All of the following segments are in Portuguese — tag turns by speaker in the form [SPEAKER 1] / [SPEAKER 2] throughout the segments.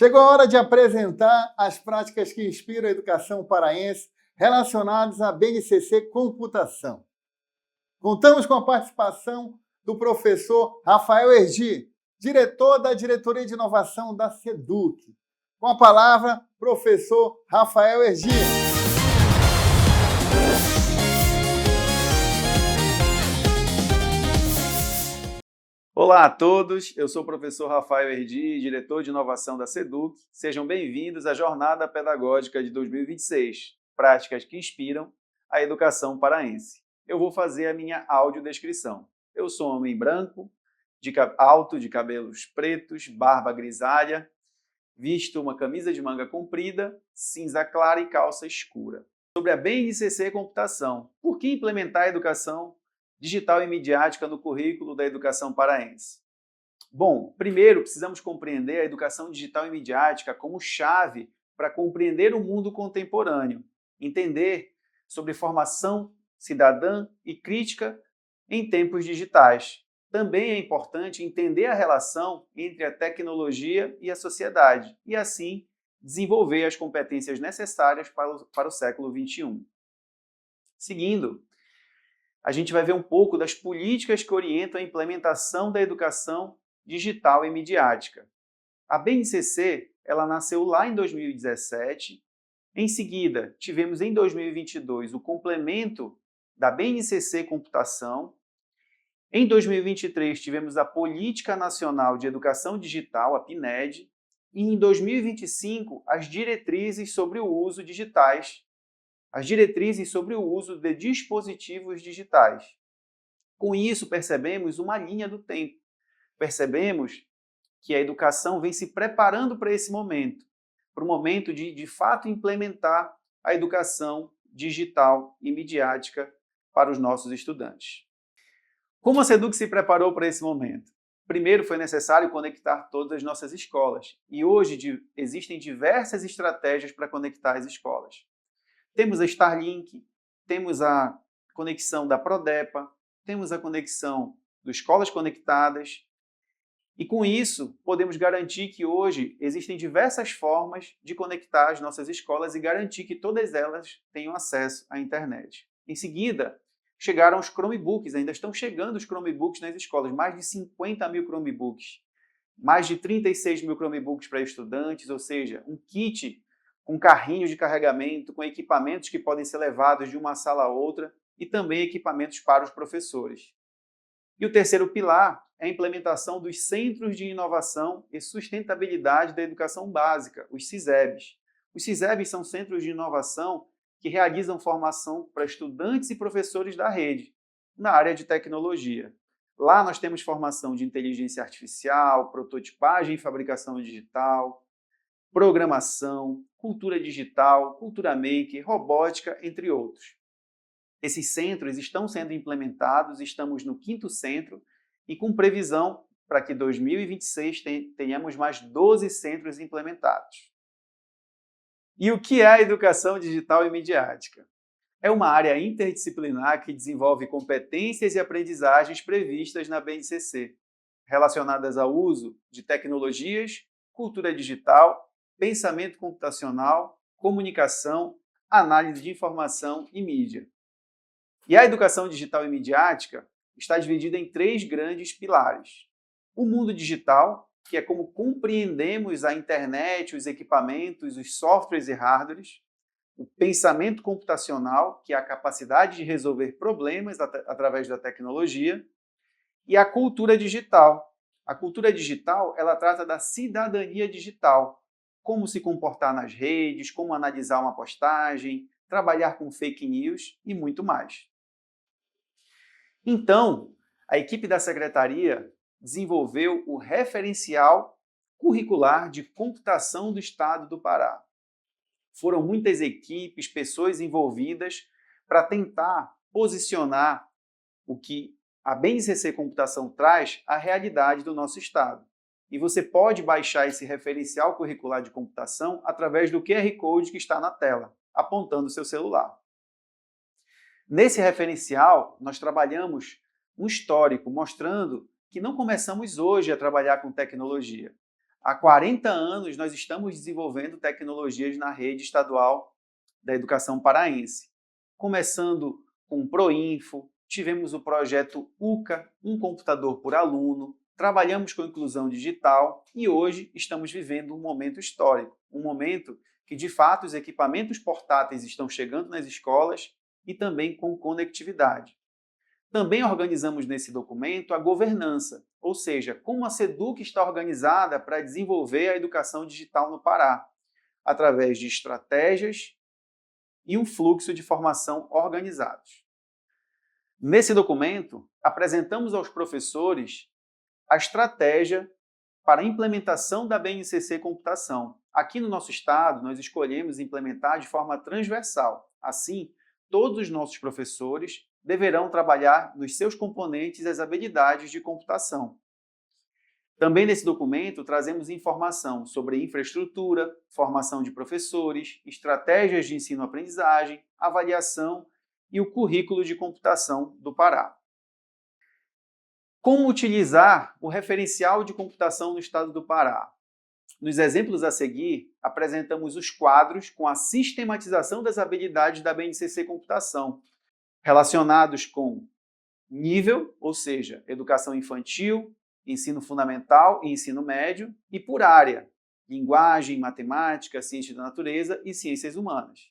[SPEAKER 1] Chegou a hora de apresentar as práticas que inspiram a educação paraense relacionadas à BNCC Computação. Contamos com a participação do professor Rafael Erdi, diretor da Diretoria de Inovação da SEDUC. Com a palavra, professor Rafael Erdi.
[SPEAKER 2] Olá a todos, eu sou o professor Rafael Erdi, diretor de inovação da SEDUC. Sejam bem-vindos à Jornada Pedagógica de 2026, práticas que inspiram a educação paraense. Eu vou fazer a minha audiodescrição. Eu sou um homem branco, alto, de cabelos pretos, barba grisalha, visto uma camisa de manga comprida, cinza clara e calça escura. Sobre a BNCC Computação, por que implementar a educação digital e midiática no currículo da educação paraense? Bom, primeiro precisamos compreender a educação digital e midiática como chave para compreender o mundo contemporâneo, entender sobre formação cidadã e crítica em tempos digitais. Também é importante entender a relação entre a tecnologia e a sociedade e, assim, desenvolver as competências necessárias para o século XXI. Seguindo, a gente vai ver um pouco das políticas que orientam a implementação da educação digital e midiática. A BNCC, ela nasceu lá em 2017. Em seguida, tivemos em 2022 o complemento da BNCC Computação. Em 2023, tivemos a Política Nacional de Educação Digital, a PNED. E em 2025, as diretrizes sobre o uso digitais, as diretrizes sobre o uso de dispositivos digitais. Com isso, percebemos uma linha do tempo. Percebemos que a educação vem se preparando para esse momento, para o momento de fato, implementar a educação digital e midiática para os nossos estudantes. Como a SEDUC se preparou para esse momento? Primeiro, foi necessário conectar todas as nossas escolas. E hoje existem diversas estratégias para conectar as escolas. Temos a Starlink, temos a conexão da Prodepa, temos a conexão do Escolas Conectadas. E com isso, podemos garantir que hoje existem diversas formas de conectar as nossas escolas e garantir que todas elas tenham acesso à internet. Em seguida, chegaram os Chromebooks, ainda estão chegando os Chromebooks nas escolas, mais de 50 mil Chromebooks, mais de 36 mil Chromebooks para estudantes, ou seja, um kit com carrinhos de carregamento, com equipamentos que podem ser levados de uma sala a outra e também equipamentos para os professores. E o terceiro pilar é a implementação dos Centros de Inovação e Sustentabilidade da Educação Básica, os CISEBs. Os CISEBs são centros de inovação que realizam formação para estudantes e professores da rede, na área de tecnologia. Lá nós temos formação de inteligência artificial, prototipagem e fabricação digital, programação, cultura digital, cultura maker, robótica, entre outros. Esses centros estão sendo implementados, estamos no 5º centro e com previsão para que em 2026 tenhamos mais 12 centros implementados. E o que é a educação digital e midiática? É uma área interdisciplinar que desenvolve competências e aprendizagens previstas na BNCC, relacionadas ao uso de tecnologias, cultura digital, pensamento computacional, comunicação, análise de informação e mídia. E a educação digital e midiática está dividida em 3 grandes pilares. O mundo digital, que é como compreendemos a internet, os equipamentos, os softwares e hardwares. O pensamento computacional, que é a capacidade de resolver problemas através da tecnologia. E a cultura digital. A cultura digital, ela trata da cidadania digital, como se comportar nas redes, como analisar uma postagem, trabalhar com fake news e muito mais. Então, a equipe da Secretaria desenvolveu o referencial curricular de computação do Estado do Pará. Foram muitas equipes, pessoas envolvidas para tentar posicionar o que a BNCC Computação traz à realidade do nosso Estado. E você pode baixar esse referencial curricular de computação através do QR Code que está na tela, apontando o seu celular. Nesse referencial, nós trabalhamos um histórico mostrando que não começamos hoje a trabalhar com tecnologia. Há 40 anos nós estamos desenvolvendo tecnologias na rede estadual da educação paraense. Começando com o Proinfo, tivemos o projeto UCA, um computador por aluno, trabalhamos com inclusão digital e hoje estamos vivendo um momento histórico, um momento que de fato os equipamentos portáteis estão chegando nas escolas e também com conectividade. Também organizamos nesse documento a governança, ou seja, como a SEDUC está organizada para desenvolver a educação digital no Pará, através de estratégias e um fluxo de formação organizados. Nesse documento, apresentamos aos professores a estratégia para a implementação da BNCC Computação. Aqui no nosso estado, nós escolhemos implementar de forma transversal. Assim, todos os nossos professores deverão trabalhar nos seus componentes as habilidades de computação. Também nesse documento trazemos informação sobre infraestrutura, formação de professores, estratégias de ensino-aprendizagem, avaliação e o currículo de computação do Pará. Como utilizar o referencial de computação no estado do Pará? Nos exemplos a seguir, apresentamos os quadros com a sistematização das habilidades da BNCC Computação, relacionados com nível, ou seja, educação infantil, ensino fundamental e ensino médio, e por área, linguagem, matemática, ciência da natureza e ciências humanas.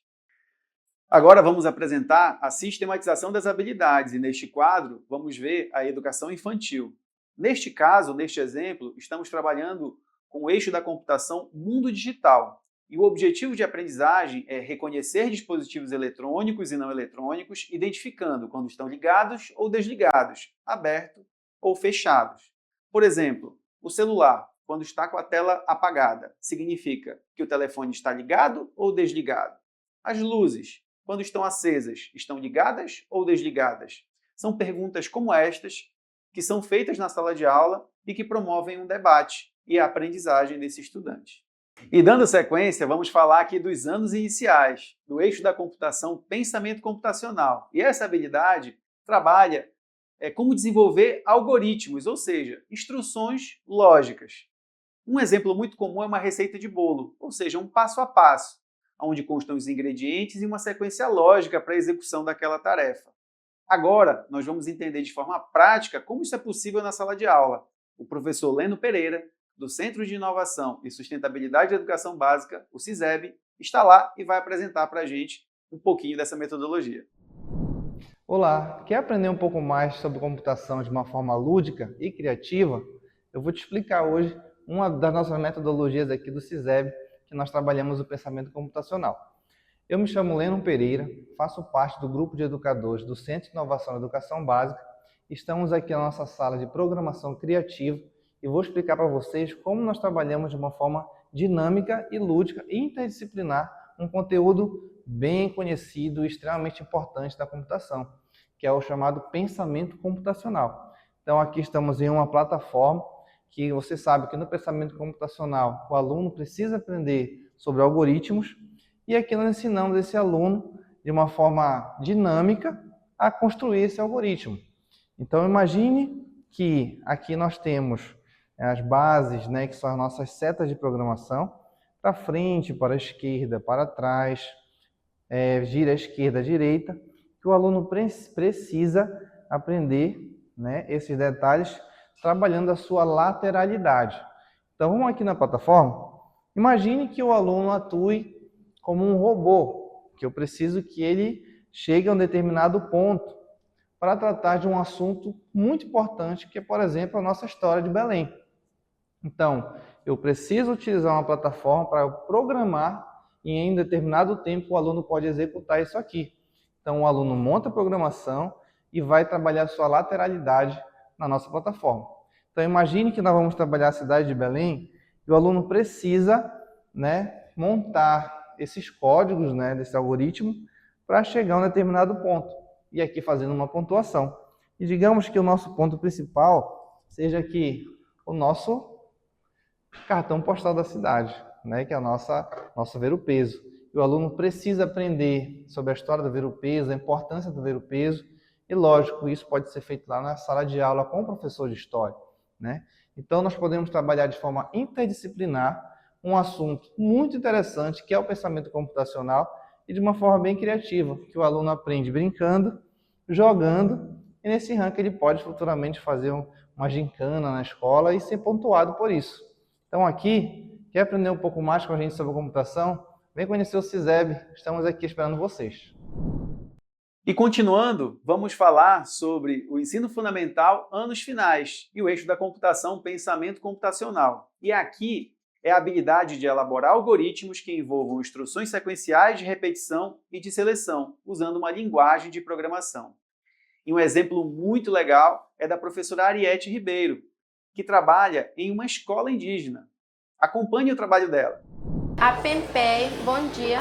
[SPEAKER 2] Agora vamos apresentar a sistematização das habilidades e neste quadro vamos ver a educação infantil. Neste caso, neste exemplo, estamos trabalhando com o eixo da computação mundo digital. E o objetivo de aprendizagem é reconhecer dispositivos eletrônicos e não eletrônicos, identificando quando estão ligados ou desligados, abertos ou fechados. Por exemplo, o celular, quando está com a tela apagada, significa que o telefone está ligado ou desligado. As luzes, quando estão acesas, estão ligadas ou desligadas? São perguntas como estas que são feitas na sala de aula e que promovem um debate e a aprendizagem desse estudante. E dando sequência, vamos falar aqui dos anos iniciais, do eixo da computação pensamento computacional. E essa habilidade trabalha como desenvolver algoritmos, ou seja, instruções lógicas. Um exemplo muito comum é uma receita de bolo, ou seja, um passo a passo, onde constam os ingredientes e uma sequência lógica para a execução daquela tarefa. Agora, nós vamos entender de forma prática como isso é possível na sala de aula. O professor Leno Pereira, do Centro de Inovação e Sustentabilidade da Educação Básica, o CISEB, está lá e vai apresentar para a gente um pouquinho dessa metodologia.
[SPEAKER 3] Olá, quer aprender um pouco mais sobre computação de uma forma lúdica e criativa? Eu vou te explicar hoje uma das nossas metodologias aqui do CISEB, que nós trabalhamos o pensamento computacional. Eu me chamo Leno Pereira, faço parte do grupo de educadores do Centro de Inovação da Educação Básica. Estamos aqui na nossa sala de programação criativa e vou explicar para vocês como nós trabalhamos de uma forma dinâmica e lúdica e interdisciplinar um conteúdo bem conhecido e extremamente importante da computação, que é o chamado pensamento computacional. Então aqui estamos em uma plataforma que você sabe que no pensamento computacional o aluno precisa aprender sobre algoritmos e aqui nós ensinamos esse aluno de uma forma dinâmica a construir esse algoritmo. Então imagine que aqui nós temos as bases, que são as nossas setas de programação, para frente, para a esquerda, para trás, gira à esquerda, à direita, que o aluno precisa aprender esses detalhes trabalhando a sua lateralidade. Então vamos aqui na plataforma. Imagine que o aluno atue como um robô, que eu preciso que ele chegue a um determinado ponto para tratar de um assunto muito importante, que é, por exemplo, a nossa história de Belém. Então, eu preciso utilizar uma plataforma para programar e em um determinado tempo o aluno pode executar isso aqui. Então, o aluno monta a programação e vai trabalhar a sua lateralidade na nossa plataforma. Então, imagine que nós vamos trabalhar a cidade de Belém e o aluno precisa montar esses códigos desse algoritmo para chegar a um determinado ponto. E aqui fazendo uma pontuação. E digamos que o nosso ponto principal seja aqui o nosso cartão postal da cidade, que é nosso ver-o-peso. E o aluno precisa aprender sobre a história do ver-o-peso, a importância do ver-o-peso. E lógico, isso pode ser feito lá na sala de aula com o professor de história. né? Então, nós podemos trabalhar de forma interdisciplinar um assunto muito interessante, que é o pensamento computacional, e de uma forma bem criativa, que o aluno aprende brincando, jogando, e nesse ranking ele pode futuramente fazer uma gincana na escola e ser pontuado por isso. Então aqui, quer aprender um pouco mais com a gente sobre computação? Vem conhecer o CISEB, estamos aqui esperando vocês.
[SPEAKER 2] E continuando, vamos falar sobre o ensino fundamental anos finais e o eixo da computação, pensamento computacional. E aqui é a habilidade de elaborar algoritmos que envolvam instruções sequenciais de repetição e de seleção, usando uma linguagem de programação. E um exemplo muito legal é da professora Ariete Ribeiro, que trabalha em uma escola indígena. Acompanhe o trabalho dela.
[SPEAKER 4] A Pempé, bom dia.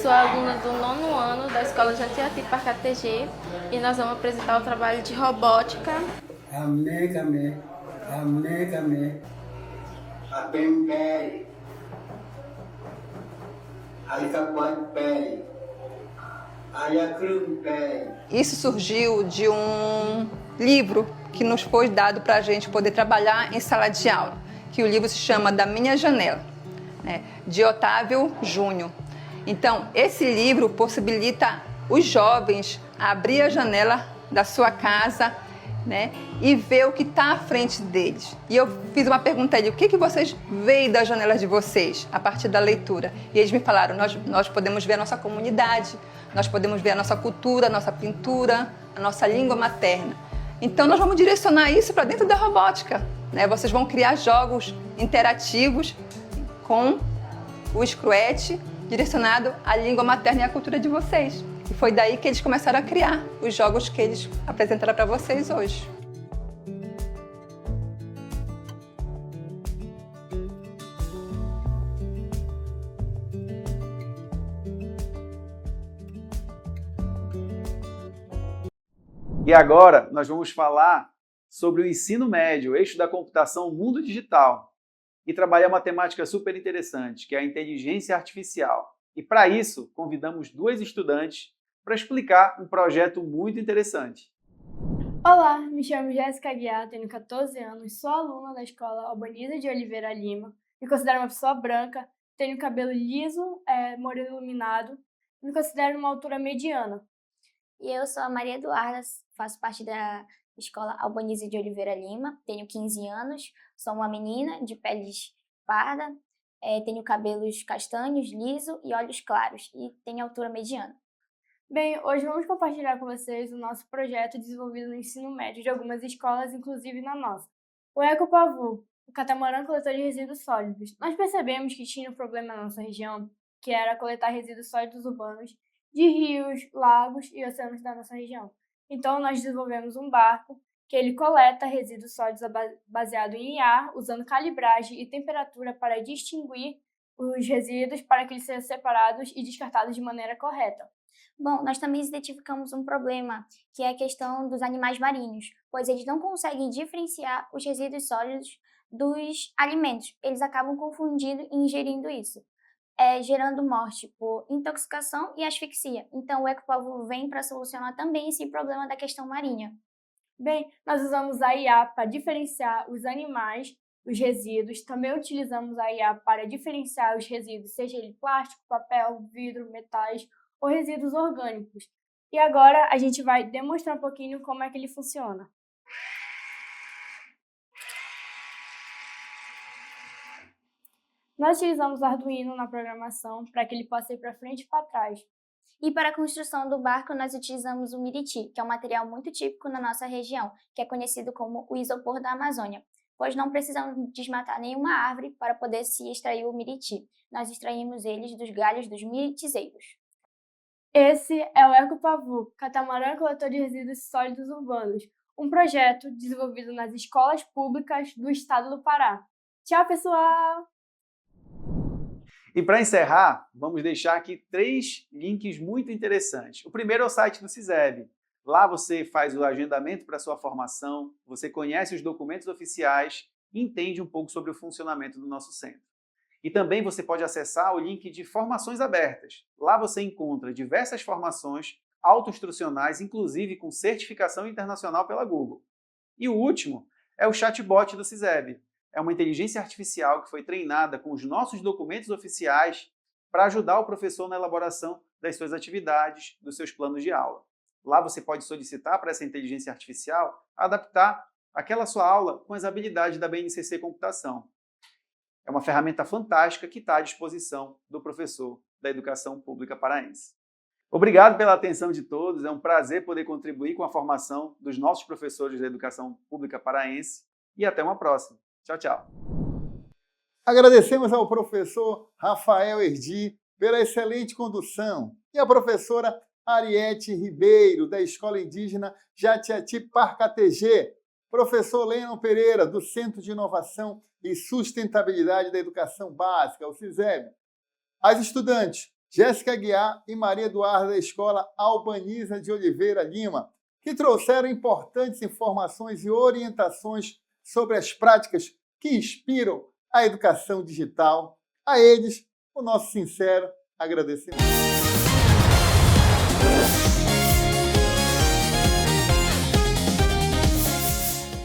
[SPEAKER 4] Sou aluna do 9º ano da Escola Jantiati Paracatejê e nós vamos apresentar o trabalho de robótica.
[SPEAKER 5] A Pempé,
[SPEAKER 6] Isso surgiu de um livro que nos foi dado para a gente poder trabalhar em sala de aula, que o livro se chama Da Minha Janela, né, de Otávio Júnior. Então, esse livro possibilita os jovens a abrir a janela da sua casa, né, e ver o que está à frente deles. E eu fiz uma pergunta ali, o que vocês veem das janelas de vocês a partir da leitura? E eles me falaram, nós podemos ver a nossa comunidade, nós podemos ver a nossa cultura, a nossa pintura, a nossa língua materna. Então nós vamos direcionar isso para dentro da robótica, né? Vocês vão criar jogos interativos com o Scratch direcionado à língua materna e à cultura de vocês. E foi daí que eles começaram a criar os jogos que eles apresentaram para vocês hoje.
[SPEAKER 2] E agora nós vamos falar sobre o ensino médio, o eixo da computação, mundo digital, e trabalhar uma temática super interessante, que é a inteligência artificial. E para isso, convidamos duas estudantes para explicar um projeto muito interessante.
[SPEAKER 7] Olá, me chamo Jéssica Aguiar, tenho 14 anos, sou aluna da escola Albaniza de Oliveira Lima, me considero uma pessoa branca, tenho cabelo liso, moreno iluminado, me considero uma altura mediana.
[SPEAKER 8] E eu sou a Maria Eduarda, faço parte da escola Albaniza de Oliveira Lima, tenho 15 anos, sou uma menina de pele parda, tenho cabelos castanhos, liso e olhos claros, e tenho altura mediana.
[SPEAKER 7] Bem, hoje vamos compartilhar com vocês o nosso projeto desenvolvido no ensino médio de algumas escolas, inclusive na nossa. O Ecopavu, o catamarã coletor de resíduos sólidos. Nós percebemos que tinha um problema na nossa região, que era coletar resíduos sólidos urbanos de rios, lagos e oceanos da nossa região. Então, nós desenvolvemos um barco que ele coleta resíduos sólidos baseado em IA, usando calibragem e temperatura para distinguir os resíduos para que eles sejam separados e descartados de maneira correta.
[SPEAKER 8] Bom, nós também identificamos um problema, que é a questão dos animais marinhos, pois eles não conseguem diferenciar os resíduos sólidos dos alimentos. Eles acabam confundindo e ingerindo isso, gerando morte por intoxicação e asfixia. Então, o Ecopavu vem para solucionar também esse problema da questão marinha.
[SPEAKER 7] Bem, nós usamos a IA para diferenciar os animais, os resíduos. Também utilizamos a IA para diferenciar os resíduos, seja ele plástico, papel, vidro, metais ou resíduos orgânicos. E agora a gente vai demonstrar um pouquinho como é que ele funciona. Nós utilizamos o Arduino na programação para que ele possa ir para frente e para trás.
[SPEAKER 8] E para a construção do barco, nós utilizamos o miriti, que é um material muito típico na nossa região, que é conhecido como o isopor da Amazônia, pois não precisamos desmatar nenhuma árvore para poder se extrair o miriti. Nós extraímos eles dos galhos dos miritizeiros.
[SPEAKER 7] Esse é o Ecopavu, catamarã coletor de resíduos sólidos urbanos, um projeto desenvolvido nas escolas públicas do estado do Pará. Tchau, pessoal!
[SPEAKER 2] E para encerrar, vamos deixar aqui 3 links muito interessantes. O primeiro é o site do CISEB. Lá você faz o agendamento para a sua formação, você conhece os documentos oficiais e entende um pouco sobre o funcionamento do nosso centro. E também você pode acessar o link de Formações Abertas. Lá você encontra diversas formações autoinstrucionais, inclusive com certificação internacional pela Google. E o último é o chatbot do CISEB. É uma inteligência artificial que foi treinada com os nossos documentos oficiais para ajudar o professor na elaboração das suas atividades, dos seus planos de aula. Lá você pode solicitar para essa inteligência artificial adaptar aquela sua aula com as habilidades da BNCC Computação. É uma ferramenta fantástica que está à disposição do professor da Educação Pública Paraense. Obrigado pela atenção de todos, é um prazer poder contribuir com a formação dos nossos professores da Educação Pública Paraense e até uma próxima. Tchau, tchau.
[SPEAKER 1] Agradecemos ao professor Rafael Erdi pela excelente condução e à professora Ariete Ribeiro, da Escola Indígena Jatiati Parcategê, professor Lennon Pereira, do Centro de Inovação e Sustentabilidade da Educação Básica, o CISEB, as estudantes Jéssica Guiar e Maria Eduarda, da Escola Albaniza de Oliveira Lima, que trouxeram importantes informações e orientações sobre as práticas que inspiram a educação digital. A eles, o nosso sincero agradecimento.